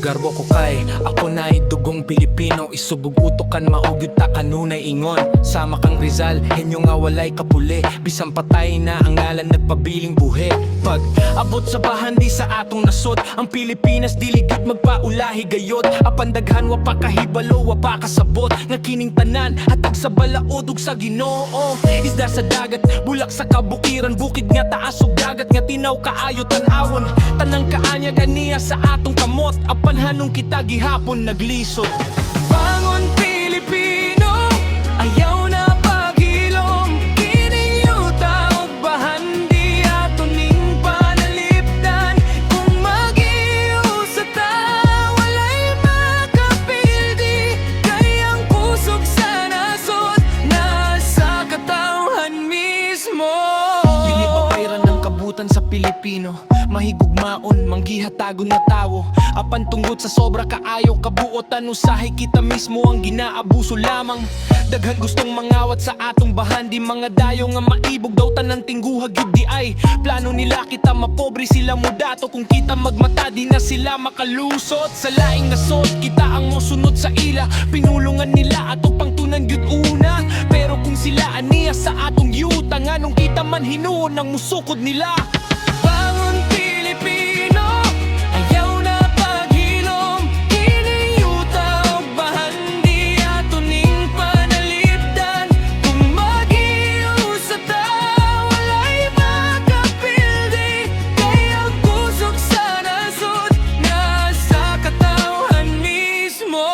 garbo ko kay ako na'y dugong Pilipino. Isubog utokan maugyod ta kanunay ingon. Sama kang Rizal, henyo nga walay kapuli. Bisan patay na ang ngalan nagpabiling buhi. Pag abot sa bahan di sa atong nasod, ang Pilipinas diligid magpaulahi gayod. Apan daghan wa pa kahibalo, wa pa kasabot. Nga kining tanan hatag sa balaod ug sa Ginoo. Isda sa dagat, bulak sa kabukiran, bukid nga taas ug dagat nga tinaw kaayo tan-awon. Tanang kaanya ganiya sa atong kamot, apan hanong kita gihapon naglisod. Bangon Pilipino, ayaw na paghilom. Kining yuta ug bahan di aton ning panalipdan. Kung mag-iusa ta, walay makapildi. Kay ang kusog sa nasod nasa katawhan mismo. Dili papayran ng kabutan sa Pilipino, mahigugmaon, manggihatagon na tawo. Apan tungod sa sobra kaayo kabuotan, usahay kita mismo ang ginaabuso lamang. Daghan gustong mangawat sa atong bahan, di mga dayo nga maibog daw tanang tingguhag yun di ay. Plano nila kita mapobre sila mudato, kung kita magmata di na sila makalusot. Sa laing nasod, kita ang mosunod sa ila, pinulungan nila ato pang tunan yun una. Pero kung sila aniya sa atong yuta, nga nung kita man hinuon ang musukod nila. Bangon Pilipino, ayaw na paghilom. Kining yuta ug bahan di aton ning panalipdan. Kung mag-iusa ta, walay makapildi. Kay ang kusog sa nasod nasa katawhan mismo.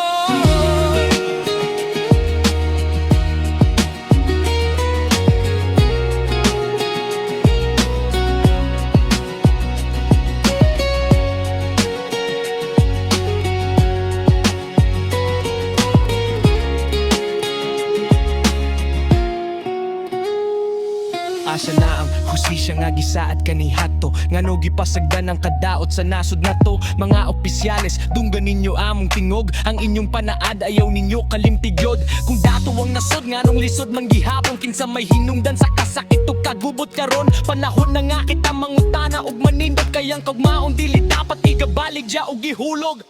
Asa na ang hustisya nga gisaad kanihato, ngano gipasagdan ang kadaot sa nasod nato. Mga opisyales, dunggan ninyo among tingog, ang inyong panaad ayaw ninyo kalimtigyod. Kung dato ang nasod, nganong lisod manggihapon, kinsa may hinungdan sa kasakit ug kagubot karon. Panahon na nga kita mangutana ug manindot, kayang kagmaon dili dapat igabalig ja ug gihulog.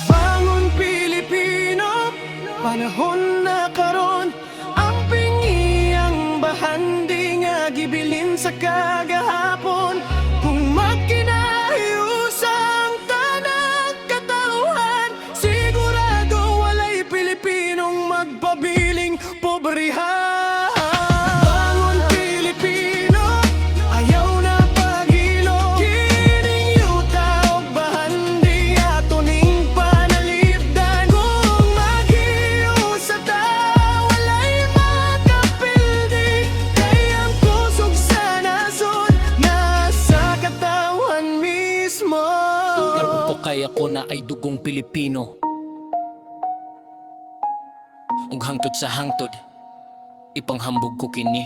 Bangon Pilipino, panahon na karon. Ang pingiyang bahan di nga gibilin sa kagahapon. Kung magkinahiusa ang tanang katauhan, sigurado walay Pilipinong magpabiling pobrihan. Bangon Pilipino, ayaw na paghilom. Kining yuta ug bahan di aton ning panalipdan. Kung mag-iusa ta, walay makapildi. Kay ang kusog sa nasod nasa katawhan mismo. Garbo ko kay ako na ay dugong Pilipino. Ug hangtod sa hangtod, ipanghambog ko kini.